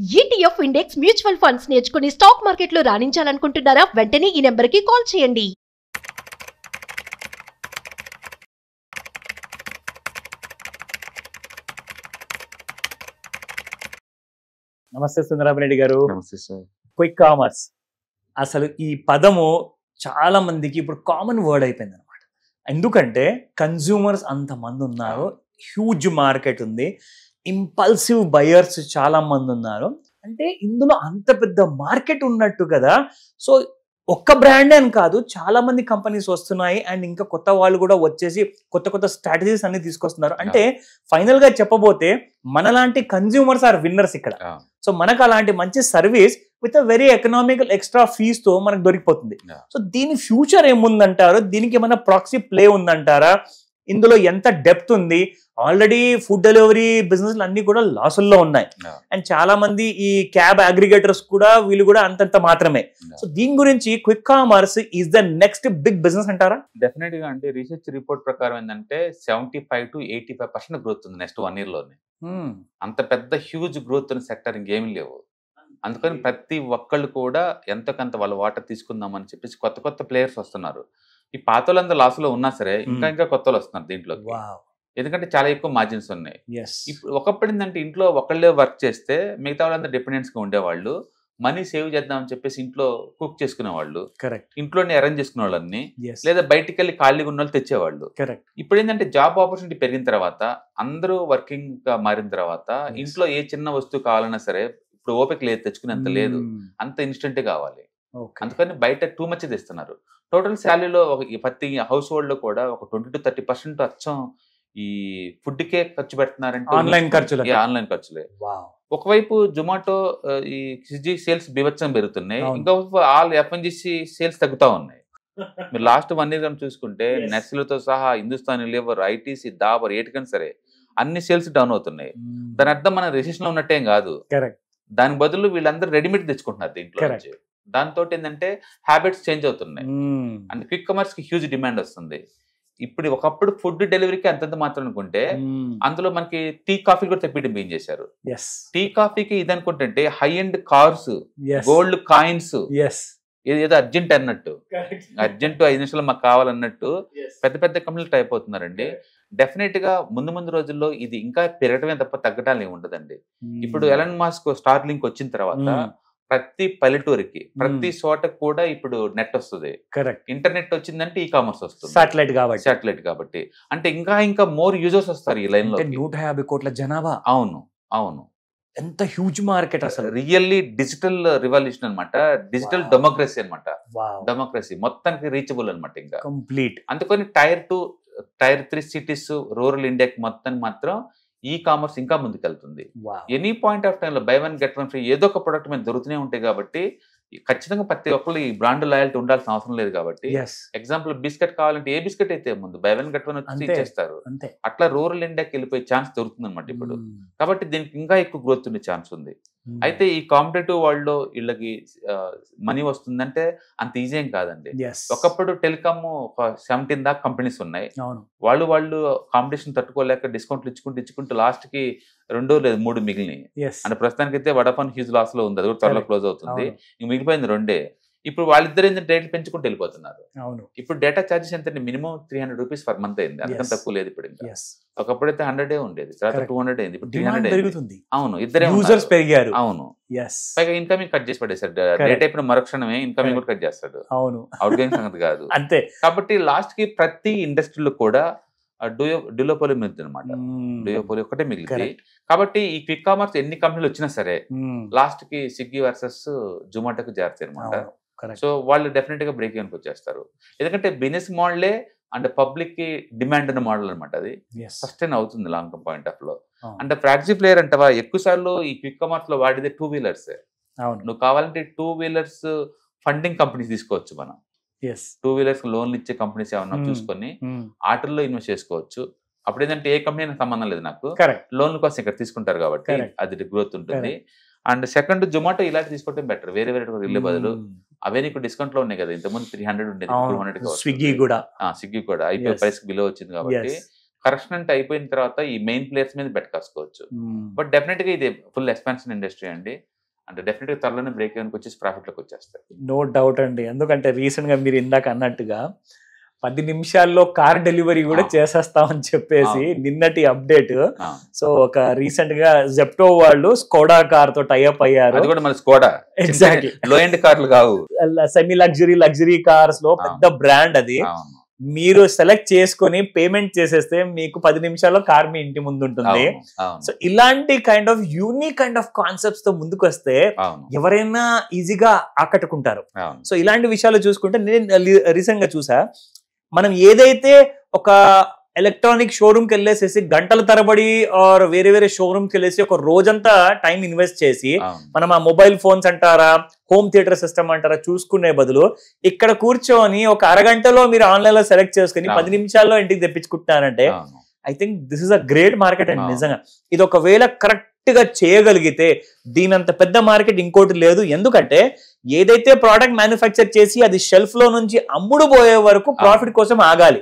ETF index mutual funds నేర్చుకుని stock మార్కెట్లో రాణించాలనుకుంటున్నారా? వెంటనే ఈ నెంబర్కి కాల్ చేయండి. నమస్తే సుందరామరెడ్డి గారు. నమస్తే సార్. క్విక్ కామర్స్ అసలు ఈ పదము చాలా మందికి ఇప్పుడు కామన్ వర్డ్ అయిపోయింది అనమాట. ఎందుకంటే కన్జ్యూమర్స్ అంతమంది ఉన్నారు, హ్యూజ్ మార్కెట్ ఉంది, ఇంపల్సివ్ బయర్స్ చాలా మంది ఉన్నారు. అంటే ఇందులో అంత పెద్ద మార్కెట్ ఉన్నట్టు కదా. సో ఒక్క బ్రాండ్ అని కాదు, చాలా మంది కంపెనీస్ వస్తున్నాయి అండ్ ఇంకా కొత్త వాళ్ళు కూడా వచ్చేసి కొత్త కొత్త స్ట్రాటజీస్ అన్ని తీసుకొస్తున్నారు. అంటే ఫైనల్ గా చెప్పబోతే మనలాంటి కన్జ్యూమర్స్ ఆర్ విన్నర్స్ ఇక్కడ. సో మనకు అలాంటి మంచి service with a very economical extra fees తో మనకు దొరికిపోతుంది. సో దీని ఫ్యూచర్ ఏముందంటారు? దీనికి ఏమైనా ప్రాక్సీ ప్లే ఉందంటారా? ఇందులో ఎంత డెప్త్ ఉంది? ఆల్రెడీ ఫుడ్ డెలివరీ బిజినెస్ అన్ని కూడా లాసుల్లో ఉన్నాయి అండ్ చాలా మంది ఈ క్యాబ్ అగ్రిగేటర్స్ కూడా వీళ్ళు కూడా అంతంత మాత్రమే. సో దీని గురించి quick commerce is the next big business అంటారా? డెఫినెట్ గా. అంటే రీసెర్చ్ రిపోర్ట్ ప్రకారం ఏంటంటే 75 to 85% గ్రోత్ ఉంది నెక్స్ట్ 1 year లోనే. అంత పెద్ద హ్యూజ్ గ్రోత్ ఉన్న సెక్టర్ ఇంకేమీ లేవు. అందుకని ప్రతి ఒక్కళ్ళు కూడా ఎంతకంత వాళ్ళ వాటర్ తీసుకుందామని చెప్పేసి కొత్త కొత్త ప్లేయర్స్ వస్తున్నారు. ఈ పాత వాళ్ళంతా లాస్లో ఉన్నా సరే ఇంకా ఇంకా కొత్త వాళ్ళు వస్తున్నారు దీంట్లో. ఎందుకంటే చాలా ఎక్కువ మార్జిన్స్ ఉన్నాయి. ఇప్పుడు ఒకప్పుడు ఏంటంటే ఇంట్లో ఒకళ్ళే వర్క్ చేస్తే మిగతా వాళ్ళంతా డిపెండెన్స్ గా ఉండేవాళ్ళు. మనీ సేవ్ చేద్దామని చెప్పేసి ఇంట్లో కుక్ చేసుకునేవాళ్ళు, ఇంట్లోనే అరేంజ్ చేసుకునే వాళ్ళని, లేదా బయటికి వెళ్ళి ఖాళీగా ఉన్న వాళ్ళు తెచ్చేవాళ్ళు. ఇప్పుడు ఏంటంటే జాబ్ ఆపర్చునిటీ పెరిగిన తర్వాత, అందరూ వర్కింగ్ గా మారిన తర్వాత ఇంట్లో ఏ చిన్న వస్తువు కావాలన్నా సరే ఇప్పుడు ఓపిక లేదు, తెచ్చుకునేంత లేదు, అంత ఇన్స్టెంట్ కావాలి. అందుకని బయట టూ మచ్ తెస్తున్నారు. టోటల్ శాలరీలో ప్రతి హౌస్ హోల్డ్ లో కూడా ఒక 20 to 30% అచ్చం ఈ ఫుడ్ కే ఖర్చు పెడుతున్నారంటే ఆన్లైన్ ఖర్చులే. ఒకవైపు జొమాటో ఈ స్విగ్గీ సేల్స్ బీభత్సం పెరుగుతున్నాయి, ఇంకోవైపు ఆల్ ఎఫ్ఎన్జీసీ సేల్స్ తగ్గుతా ఉన్నాయి. మీరు లాస్ట్ 1 year చూసుకుంటే నెస్లతో సహా హిందుస్థాన్ లివర్, ఐటీసీ, దాబర్, ఏటికన్ సరే అన్ని సేల్స్ డౌన్ అవుతున్నాయి. దాని అర్థం మన రెసిషన్ లో ఉన్నట్టేం కాదు. దాని బదులు వీళ్ళందరూ రెడీమేడ్ తెచ్చుకుంటున్నారు దీంట్లో నుంచి. దాంతో ఏంటంటే హ్యాబిట్స్ చేంజ్ అవుతున్నాయి అండ్ క్విక్ కమర్స్ కి హ్యూజ్ డిమాండ్ వస్తుంది. ఇప్పుడు ఒకప్పుడు ఫుడ్ డెలివరీకి అంతంత మాత్రం అనుకుంటే అందులో మనకి టీ కాఫీ కూడా తప్పిడం చేశారు. టీ కాఫీకి ఇది అనుకుంటుంటే high end cars, gold coins, ఏదో అర్జెంట్ అన్నట్టు, అర్జెంట్ 5 నిమిషాలు మాకు కావాలన్నట్టు పెద్ద పెద్ద కంపెనీలు టైప్ అవుతున్నారండి. డెఫినెట్ గా ముందు రోజుల్లో ఇది ఇంకా పెరగటమే తప్ప తగ్గటాలు ఏమి ఉండదండి. ఇప్పుడు ఎలన్ మస్క్ స్టార్ లింక్ వచ్చిన తర్వాత ప్రతి పల్లెటూరికి ప్రతి చోట కూడా ఇప్పుడు నెట్ వస్తుంది. ఇంటర్నెట్ వచ్చిందంటే ఈ కామర్స్ వస్తుంది, సాటిలైట్ కాబట్టి. అంటే ఇంకా మోర్ యూజర్స్ వస్తారు ఈ లైన్ లో. 150 కోట్ల జనాభా. అవును. ఎంత హ్యూజ్ మార్కెట్ అసలు. రియల్లీ డిజిటల్ రివల్యూషన్ అనమాట, డిజిటల్ డెమోక్రసీ అనమాట. డెమోక్రసీ మొత్తానికి రీచబుల్ అనమాట ఇంకా కంప్లీట్. అందుకని Tier 2, Tier 3 సిటీస్, రూరల్ ఇండియాకి మొత్తానికి మాత్రం ఈ కామర్స్ ఇంకా ముందుకెళ్తుంది. ఎనీ పాయింట్ ఆఫ్ టైమ్ లో బై 1 get 1 ఫ్రీ ఏదో ఒక ప్రొడక్ట్ మీద దొరుకుతూనే ఉంటాయి కాబట్టి ఖచ్చితంగా ప్రతి ఒక్కరు ఈ బ్రాండ్ లాయల్టీ ఉండాల్సిన అవసరం లేదు. కాబట్టి ఎగ్జాంపుల్ బిస్కెట్ కావాలంటే ఏ బిస్కెట్ అయితే ముందు బై 1 get 1 వచ్చి ఇచ్చేస్తారు. అట్లా రూరల్ ఇండియాకి వెళ్ళిపోయే ఛాన్స్ దొరుకుతుంది అనమాట ఇప్పుడు. కాబట్టి దీనికి ఇంకా ఎక్కువ గ్రోత్ ఉండే ఛాన్స్ ఉంది. అయితే ఈ కాంపిటేటివ్ వరల్డ్ లో వీళ్ళకి మనీ వస్తుందంటే అంత ఈజీ ఏం కాదండి. ఒకప్పుడు టెలికామ్ ఒక 17 దాకా కంపెనీస్ ఉన్నాయి. వాళ్ళు కాంపిటీషన్ తట్టుకోలేక డిస్కౌంట్లు ఇచ్చుకుంటూ లాస్ట్ కి 2 లేదా 3 మిగిలినాయి. అంటే ప్రస్తుతానికి అయితే వడాఫోన్ హ్యూజ్ లాస్ లో ఉంది, అది కూడా త్వరలో క్లోజ్ అవుతుంది. మిగిలిపోయింది 2. ఇప్పుడు వాళ్ళిద్దరు ఏంటంటే రేట్లు పెంచుకుంటూ వెళ్ళిపోతున్నారు. ఇప్పుడు డేటా ఛార్జెస్ ఎంత మినిమం 300 రూపీస్ పర్ మంత్ అయింది, అందుకని తక్కువ లేదు ఇప్పుడు. ఇంకా ఒకప్పుడైతే 100 ఉండేది, తర్వాత 200 అయింది, ఇప్పుడు 300 అయింది. అవును, ఇద్దరే యూజర్స్ పెరిగారు. అవును, పైగా ఇన్కమింగ్ కట్ చేసి పడేసాడు. డేటా అయిపోయిన మరుక్షణమే ఇన్కమింగ్ కూడా కట్ చేస్తాడు, అవుట్ గోయింగ్ సంగతి కాదు. అంతే. కాబట్టి లాస్ట్ కి ప్రతి ఇండస్ట్రీలో కూడా డ్యూయోపోలి మిగిలింది అనమాట. డ్యూయోపోలి ఒకటే మిగిలింది. కాబట్టి ఈ క్విక్ కామర్స్ ఎన్ని కంపెనీలు వచ్చినా సరే లాస్ట్ కి స్విగ్గీ వర్సెస్ జొమాటోకి చేరుతాయి అనమాట. సో వాళ్ళు డెఫినెట్ గా బ్రేక్ ఈవెన్కి వచ్చేస్తారు. ఎందుకంటే బిజినెస్ మోడలే అంటే పబ్లిక్ కి డిమాండ్ ఉన్న మోడల్ అనమాట. అది సస్టైన్ అవుతుంది లాంగ్ టర్మ్ పాయింట్ ఆఫ్ లో. అంటే ఫ్రాక్సీ ప్లేయర్ అంటవా ఎక్కువ సార్లు ఈ క్విక్ కామర్స్ లో వాడితే 2 wheelers. నువ్వు కావాలంటే 2 wheelers ఫండింగ్ కంపెనీస్ తీసుకోవచ్చు. మనం 2 wheelers లోన్లు ఇచ్చే కంపెనీస్ ఏమన్నా చూసుకొని ఆటల్లో ఇన్వెస్ట్ చేసుకోవచ్చు. అప్పుడు ఏంటంటే ఏ కంపెనీ సంబంధం లేదు, నాకు లోన్ల కోసం ఇక్కడ తీసుకుంటారు కాబట్టి అది గ్రోత్ ఉంటుంది. అండ్ సెకండ్ జొమాటో ఇలాంటి తీసుకోవడం బెటర్, వేరే వెళ్ళే బదులు. అవే నీకు డిస్కౌంట్ లో ఉన్నాయి కదా, ఇంతకుముందు 300 ఉండేది, 200 స్విగ్గీ కూడా IPO ప్రైస్ బిలో వచ్చింది కాబట్టి కరెక్షన్ అంటే అయిపోయిన తర్వాత ఈ మెయిన్ ప్లేయర్స్ మీద బెట్ కాసుకోవచ్చు. బట్ డెఫినెట్ గా ఇది ఫుల్ ఎక్స్పాన్షన్ ఇండస్ట్రీ అండి. అంటే డెఫినెట్ గా త్వరలోనే బ్రేక్ ఈవెన్కి వచ్చేసి ప్రాఫిట్ లోకి వచ్చేస్తాయి. నో డౌట్ అండి. ఎందుకంటే రీసెంట్ గా మీరు ఇందాక అన్నట్టుగా 10 నిమిషాల్లో కార్ డెలివరీ కూడా చేసేస్తామని చెప్పేసి నిన్నటి అప్డేట్. సో ఒక రీసెంట్ గా జెప్టో వాళ్ళు స్కోడా కార్ తో టైఅప్ అయ్యారు. అది కూడా మన స్కోడా ఎగ్జాక్ట్లీ లో ఎండ్ కార్లు కావు, సెమీ లగ్జరీ కార్స్ లో పెద్ద బ్రాండ్ అది. మీరు సెలెక్ట్ చేసుకొని పేమెంట్ చేసేస్తే మీకు 10 నిమిషాల్లో కార్ మీ ఇంటి ముందు ఉంటుంది. సో ఇలాంటి kind of unique kind of concepts తో ముందుకు వస్తే ఎవరైనా ఈజీగా ఆకట్టుకుంటారు. సో ఇలాంటి విషయాలు చూసుకుంటే నేను రీసెంట్ గా చూసా, మనం ఏదైతే ఒక ఎలక్ట్రానిక్ షోరూమ్ కి వెళ్ళేసేసి గంటల తరబడి ఆర్ వేరే వేరే షోరూమ్ కి వెళ్ళేసి ఒక రోజంతా టైం ఇన్వెస్ట్ చేసి మనం ఆ మొబైల్ ఫోన్స్ అంటారా, హోమ్ థియేటర్ సిస్టమ్ అంటారా చూసుకునే బదులు ఇక్కడ కూర్చొని ఒక అరగంటలో మీరు ఆన్లైన్ లో సెలెక్ట్ చేసుకుని 10 నిమిషాల్లో ఇంటికి తెప్పించుకుంటున్నారంటే I think this is a great market అండి. నిజంగా ఇది ఒకవేళ కరెక్ట్ గా చేయగలిగితే దీనంత పెద్ద మార్కెట్ ఇంకోటి లేదు. ఎందుకంటే ఏదైతే ప్రోడక్ట్ మ్యానుఫ్యాక్చర్ చేసి అది షెల్ఫ్ లో నుంచి అమ్ముడు పోయే వరకు ప్రాఫిట్ కోసం ఆగాలి.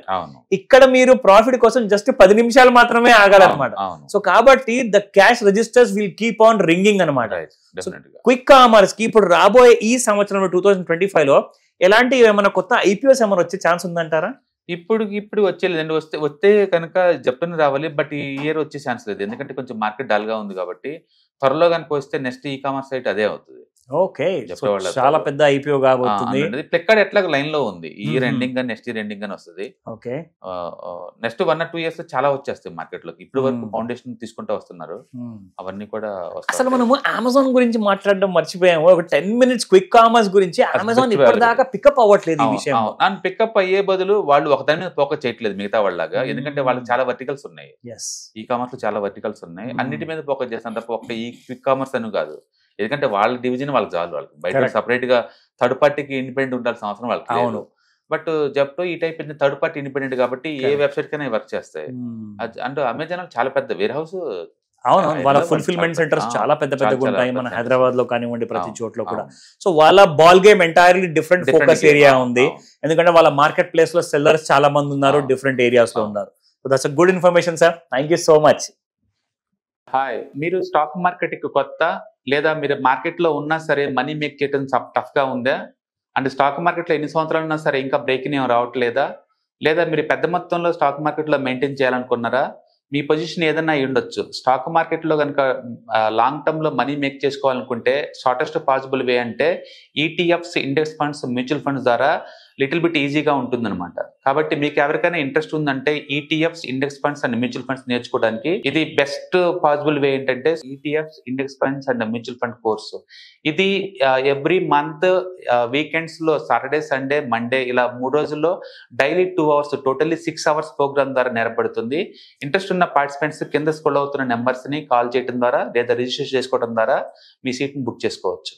ఇక్కడ మీరు ప్రాఫిట్ కోసం జస్ట్ 10 నిమిషాలు మాత్రమే ఆగాలన్నమాట. సో కాబట్టి the cash registers will keep on ringing అనమాట. క్విక్ కామర్స్ కి ఇప్పుడు రాబోయే ఈ సంవత్సరంలో 2025 లో ఎలాంటి ఏమైనా కొత్త ఐపీఓస్ ఏమైనా వచ్చే ఛాన్స్ ఉందంటారా? ఇప్పుడు వచ్చేలేదండి. వస్తే కనుక జెప్టోనే రావాలి. బట్ ఈ ఇయర్ వచ్చే ఛాన్స్ లేదు, ఎందుకంటే కొంచెం మార్కెట్ డల్ గా ఉంది కాబట్టి. త్వరలో కనుక వస్తే నెక్స్ట్ ఈ కామర్స్ సైట్ అదే అవుతుంది. ఓకే, చాలా పెద్ద ఐపీఓ కాబోతుంది. ఫ్లిప్కార్ట్ ఎట్లా లైన్ లో ఉంది, ఈ ఇయర్ ఎండింగ్ గానీ నెక్స్ట్ ఇయర్ ఎండింగ్ గానీ వస్తుంది. ఓకే, నెక్స్ట్ 1 or 2 years లో చాలా వచ్చేస్తాయి మార్కెట్ లోకి. ఇప్పుడు వరకు ఫౌండేషన్ తీసుకుంటూ వస్తున్నారు, అవన్నీ కూడా వస్తాయి. అసలు మనము అమెజాన్ గురించి మాట్లాడడం మర్చిపోయాము. ఒక 10 minutes క్విక్ కామర్స్ గురించి అమెజాన్ ఇప్పటిదాకా పికప్ అవ్వట్లేదు ఈ విషయం. నన్ను పికప్ అయ్యే బదులు వాళ్ళు ఒకదాని మీద ఫోకస్ చేయట్లేదు మిగతా వాళ్ళగా, ఎందుకంటే వాళ్ళకి చాలా వర్టికల్స్ ఉన్నాయి. ఈ కామర్స్ లో చాలా వర్టికల్స్ ఉన్నాయి, అన్నిటి మీద ఫోకస్ చేస్తాను తప్ప ఒక ఈ క్విక్ కామర్స్ అని కాదు. ఎందుకంటే వాళ్ళ డివిజన్ వాళ్ళకి చాలు, వాళ్ళకి బయట సపరేట్ గా థర్డ్ పార్టీకి ఇండిపెండెంట్ ఉండాల్సిన అవసరం వాళ్ళకి లేదు. బట్ జెప్టో ఈ టైప్ థర్డ్ పార్టీ ఇండిపెండెంట్ కాబట్టి ఏ వెబ్సైట్ కైనా వర్క్ చేస్తాయి. అంటే అమెజాన్ చాలా పెద్ద వేర్ హౌస్. అవును, వాళ్ళ ఫుల్ఫిల్మెంట్ సెంటర్స్ చాలా పెద్ద పెద్దగా ఉంటాయి మన హైదరాబాద్ లో కానివ్వండి, ప్రతి చోట్ల కూడా. సో వాళ్ళ ball game entirely different focus area ఉంది, ఎందుకంటే వాళ్ళ మార్కెట్ ప్లేస్ లో సెల్లర్స్ చాలా మంది ఉన్నారు, డిఫరెంట్ ఏరియాస్ లో ఉన్నారు. So that's a good information sir, thank you so much. Hi, మీరు స్టాక్ మార్కెట్ కి కొత్త, లేదా మీరు మార్కెట్ లో ఉన్నా సరే మనీ మేక్ చేయడం టఫ్ గా ఉందా? అంటే స్టాక్ మార్కెట్ లో ఎన్ని సంవత్సరాలు ఉన్నా సరే ఇంకా బ్రేకింగ్ ఏం రావట్లేదా? లేదా మీరు పెద్ద మొత్తంలో స్టాక్ మార్కెట్ లో మెయింటైన్ చేయాలనుకున్నారా? మీ పొజిషన్ ఏదన్నా అయి ఉండొచ్చు. స్టాక్ మార్కెట్ లో కనుక లాంగ్ టర్మ్ లో మనీ మేక్ చేసుకోవాలనుకుంటే షార్టెస్ట్ పాసిబుల్ వే అంటే ETFs, index funds, mutual funds ద్వారా లిటిల్ బిట్ ఈజీగా ఉంటుందన్నమాట. కాబట్టి మీకు ఎవరికైనా ఇంట్రెస్ట్ ఉందంటే ETFs, index funds and mutual funds నేర్చుకోవడానికి ఇది బెస్ట్ పాసిబుల్ వే ఏంటంటే ETFs, index funds and mutual fund course. ఇది ఎవ్రీ మంత్ వీకెండ్స్ లో సాటర్డే, సండే, మండే ఇలా 3 రోజుల్లో daily 2 hours, totally 6 hours programme ద్వారా నేర్పడుతుంది. ఇంట్రెస్ట్ ఉన్న పార్టిసిపెంట్స్ కింద స్క్రోల్ అవుతున్న నెంబర్స్ ని కాల్ చేయడం ద్వారా లేదా రిజిస్టర్ చేసుకోవడం ద్వారా మీ సీట్ ని బుక్ చేసుకోవచ్చు.